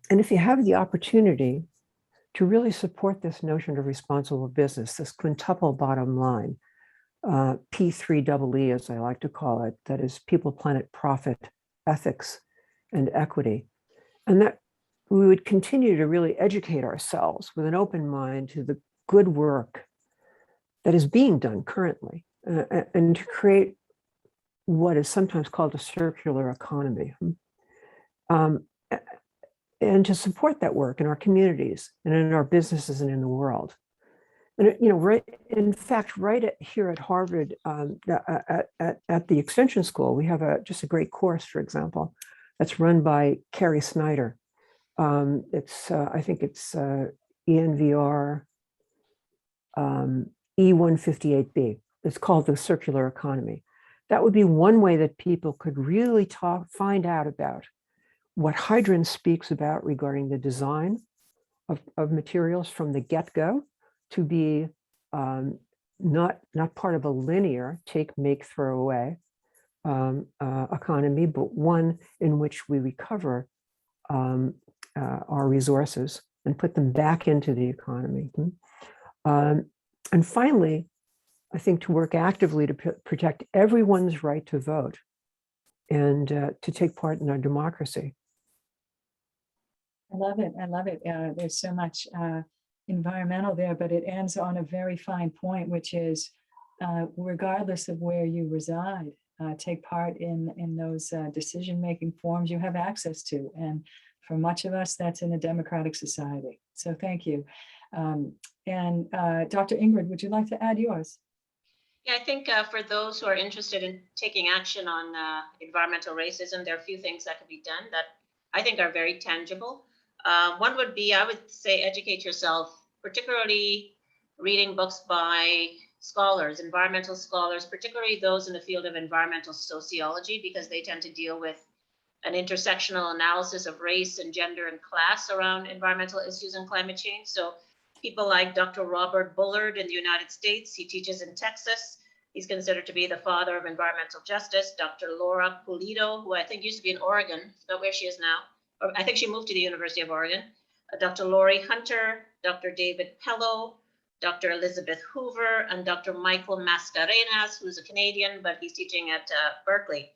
And if you have the opportunity to really support this notion of responsible business, this quintuple bottom line, P3EE, as I like to call it, that is people, planet, profit, ethics, and equity. And that we would continue to really educate ourselves with an open mind to the good work that is being done currently, and to create what is sometimes called a circular economy. And to support that work in our communities and in our businesses and in the world. And right, in fact, here at Harvard, at the Extension School, we have just a great course, for example, that's run by Carrie Snyder. I think it's ENVR E158B. It's called the circular economy. That would be one way that people could really find out about what Heidrun speaks about regarding the design of materials from the get-go, to be not part of a linear take, make, throw away economy, but one in which we recover our resources and put them back into the economy. And finally, I think to work actively to protect everyone's right to vote and to take part in our democracy. I love it. I love it. There's so much environmental there, but it ends on a very fine point, which is regardless of where you reside, take part in those decision-making forums you have access to. And for much of us, that's in a democratic society. So thank you. And Dr. Ingrid, would you like to add yours? Yeah, I think for those who are interested in taking action on environmental racism, there are a few things that could be done that I think are very tangible. One would be, I would say, educate yourself, particularly reading books by scholars, environmental scholars, particularly those in the field of environmental sociology, because they tend to deal with an intersectional analysis of race and gender and class around environmental issues and climate change. So people like Dr. Robert Bullard in the United States, he teaches in Texas. He's considered to be the father of environmental justice. Dr. Laura Pulido, who I think used to be in Oregon, not where she is now. Or I think she moved to the University of Oregon. Dr. Laurie Hunter, Dr. David Pello, Dr. Elizabeth Hoover, and Dr. Michael Mascarenas, who's a Canadian, but he's teaching at Berkeley.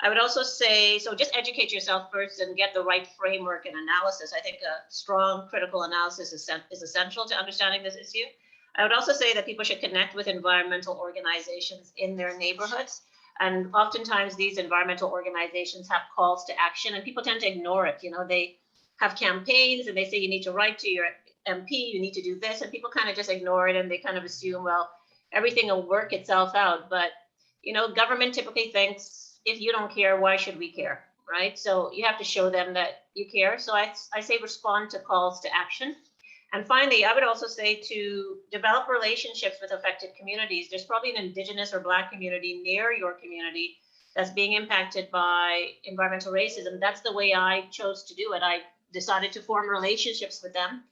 I would also say, so just educate yourself first and get the right framework and analysis. I think a strong critical analysis is essential to understanding this issue. I would also say that people should connect with environmental organizations in their neighborhoods. And oftentimes these environmental organizations have calls to action and people tend to ignore it. You know, they have campaigns and they say you need to write to your MP, you need to do this, and people kind of just ignore it and they kind of assume, well, everything will work itself out. But, you know, government typically thinks, if you don't care, why should we care, right? So you have to show them that you care. So I say respond to calls to action. And finally, I would also say to develop relationships with affected communities. There's probably an Indigenous or Black community near your community that's being impacted by environmental racism. That's the way I chose to do it. I decided to form relationships with them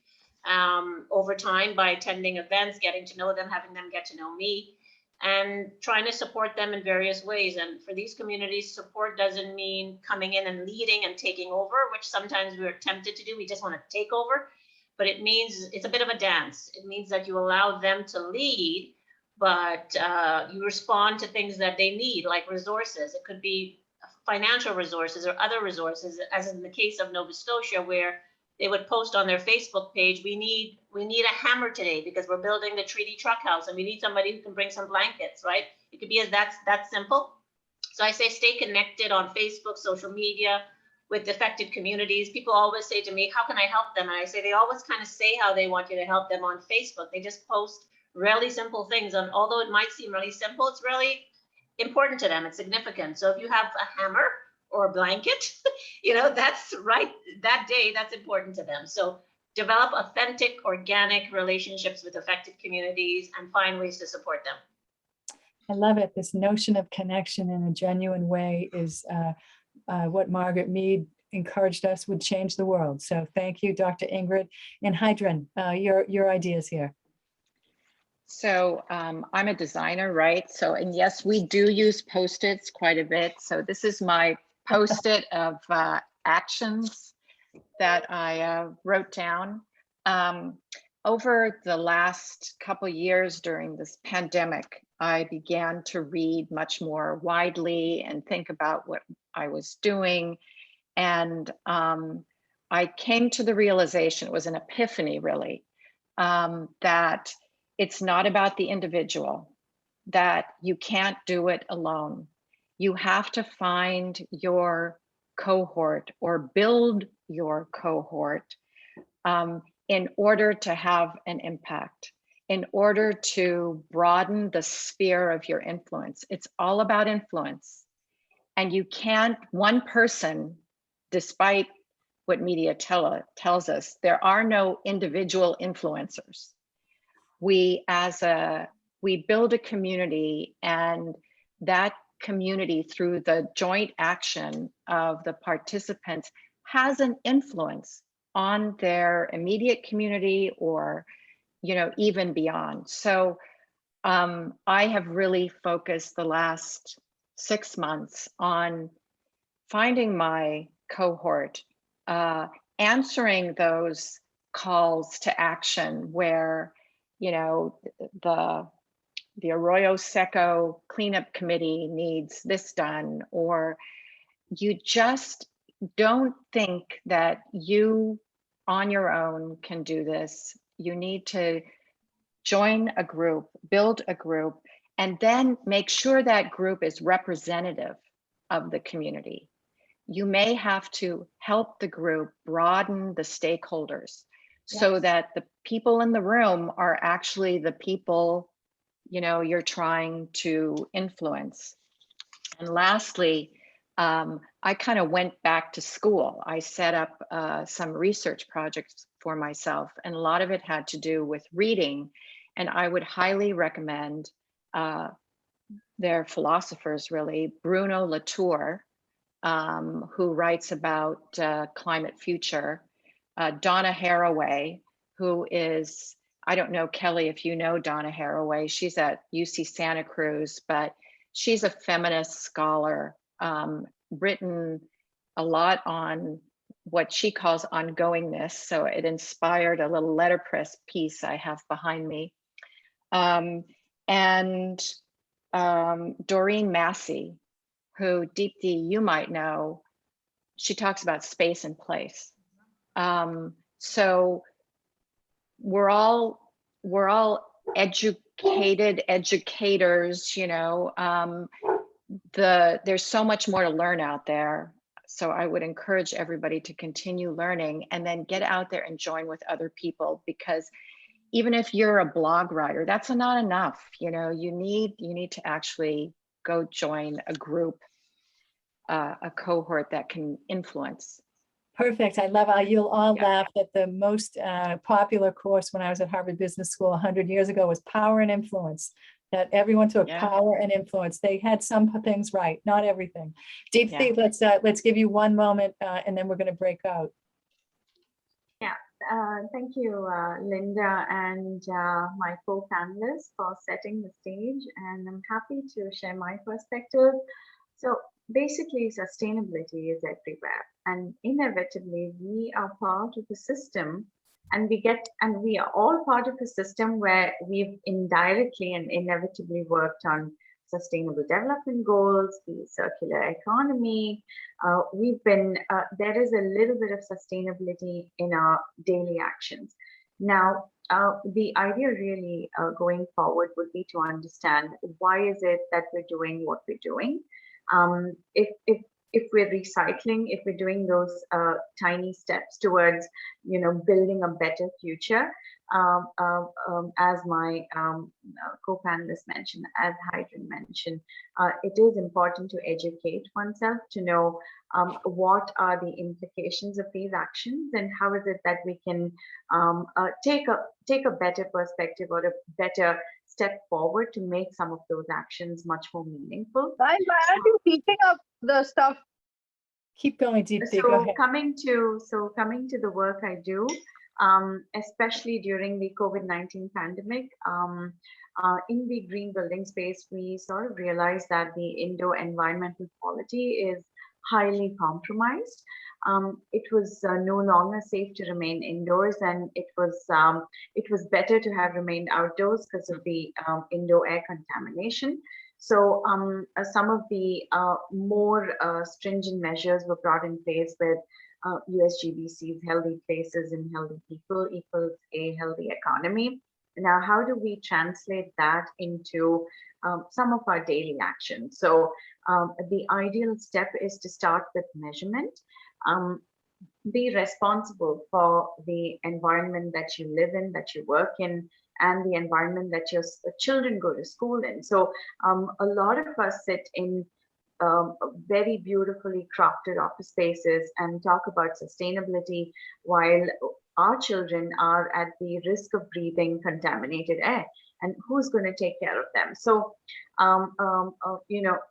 over time by attending events, getting to know them, having them get to know me, and trying to support them in various ways. And for these communities, support doesn't mean coming in and leading and taking over, which sometimes we're tempted to do. We just want to take over. But it means it's a bit of a dance. It means that you allow them to lead, but you respond to things that they need, like resources. It could be financial resources or other resources, as in the case of Nova Scotia, where they would post on their Facebook page, we need a hammer today because we're building the treaty truck house and we need somebody who can bring some blankets, right? It could be as that simple. So I say stay connected on Facebook, social media, with affected communities. People always say to me, how can I help them? And I say, they always kind of say how they want you to help them on Facebook. They just post really simple things. And although it might seem really simple, it's really important to them. It's significant. So if you have a hammer or a blanket, you know, that's right. That day, that's important to them. So develop authentic, organic relationships with affected communities and find ways to support them. I love it. This notion of connection in a genuine way is what Margaret Mead encouraged us would change the world. So thank you, Dr. Ingrid. And Heidrun, your ideas here. So I'm a designer, right? So, and yes, we do use Post-its quite a bit. So this is my Post-it of actions. that I wrote down. Over the last couple years during this pandemic, I began to read much more widely and think about what I was doing. And I came to the realization, it was an epiphany really, that it's not about the individual, that you can't do it alone. You have to find your cohort or build your cohort in order to have an impact, in order to broaden the sphere of your influence. It's all about influence. And you can't, one person, despite what media tells us, there are no individual influencers. We build a community, and that community, through the joint action of the participants, has an influence on their immediate community or, you know, even beyond. So I have really focused the last 6 months on finding my cohort, answering those calls to action where, you know, the Arroyo Seco cleanup committee needs this done, or you just don't think that you on your own can do this. You need to join a group, build a group, and then make sure that group is representative of the community. You may have to help the group broaden the stakeholders so that the people in the room are actually the people, you know, you're trying to influence. And lastly, I kind of went back to school. I set up some research projects for myself, and a lot of it had to do with reading. And I would highly recommend their philosophers, really, Bruno Latour, who writes about climate future, Donna Haraway, who is, I don't know, Kelly, if you know Donna Haraway, she's at UC Santa Cruz, but she's a feminist scholar, written a lot on what she calls ongoingness. So it inspired a little letterpress piece I have behind me. And Doreen Massey, who Deepthy, you might know, she talks about space and place. So we're all educated educators, you know. There's so much more to learn out there. So I would encourage everybody to continue learning and then get out there and join with other people, because even if you're a blog writer, that's not enough. You know, you need to actually go join a group, a cohort that can influence. Perfect. I love how you'll all laugh that the most popular course when I was at Harvard Business School 100 years ago was Power and Influence. That everyone took power and influence. They had some things right, not everything. Deepthy, let's give you one moment and then we're going to break out. Thank you, Linda, and my co-panelists for setting the stage, and I'm happy to share my perspective. So basically, sustainability is everywhere, and inevitably we are part of a system, and we are all part of a system where we've indirectly and inevitably worked on sustainable development goals, the circular economy. There is a little bit of sustainability in our daily actions. Now, the idea really going forward would be to understand why is it that we're doing what we're doing. If we're recycling, if we're doing those tiny steps towards, you know, building a better future, as my co-panelist mentioned, as Heidrun mentioned, it is important to educate oneself to know what are the implications of these actions and how is it that we can take a better perspective or a better step forward to make some of those actions much more meaningful. Why aren't you keeping up the stuff? Keep going, Deepthy. So Go ahead. coming to the work I do, especially during the COVID-19 pandemic, in the green building space, we sort of realized that the indoor environmental quality is highly compromised. it was no longer safe to remain indoors, and it was better to have remained outdoors because of the indoor air contamination. So some of the more stringent measures were brought in place with USGBC's healthy places and healthy people equals a healthy economy. Now, how do we translate that into some of our daily actions? So the ideal step is to start with measurement. Be responsible for the environment that you live in, that you work in, and the environment that your children go to school in. So a lot of us sit in very beautifully crafted office spaces and talk about sustainability while our children are at the risk of breathing contaminated air. And who's going to take care of them? So,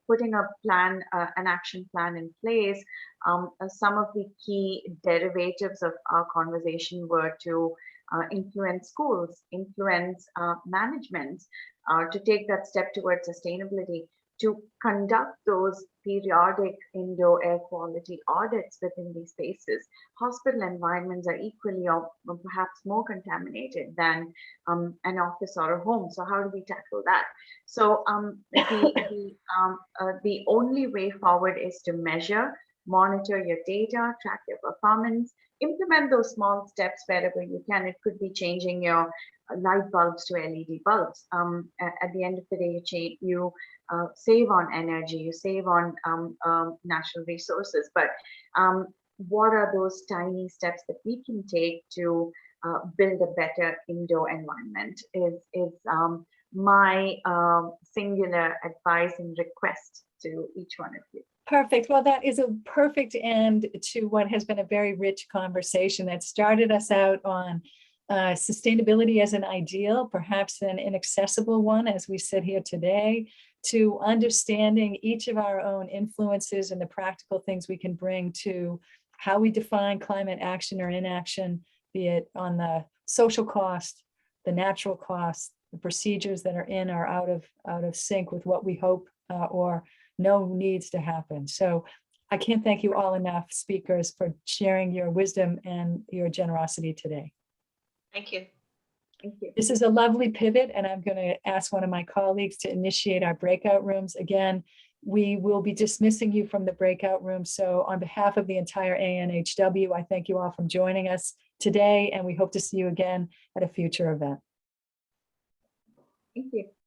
putting a plan, an action plan in place, some of the key derivatives of our conversation were to influence schools, influence management, to take that step towards sustainability, to conduct those periodic indoor air quality audits within these spaces. Hospital environments are equally or perhaps more contaminated than an office or a home. So how do we tackle that? So the only way forward is to measure, monitor your data, track your performance, implement those small steps wherever you can. It could be changing your light bulbs to LED bulbs. At the end of the day, you save on energy, you save on natural resources. But what are those tiny steps that we can take to build a better indoor environment is my singular advice and request to each one of you. Perfect. Well, that is a perfect end to what has been a very rich conversation that started us out on sustainability as an ideal, perhaps an inaccessible one as we sit here today, to understanding each of our own influences and the practical things we can bring to how we define climate action or inaction, be it on the social cost, the natural cost, the procedures that are in or out of sync with what we hope or know needs to happen. So I can't thank you all enough, speakers, for sharing your wisdom and your generosity today. Thank you. Thank you. This is a lovely pivot, and I'm going to ask one of my colleagues to initiate our breakout rooms. Again, we will be dismissing you from the breakout room. So on behalf of the entire ANHW, I thank you all for joining us today, and we hope to see you again at a future event. Thank you.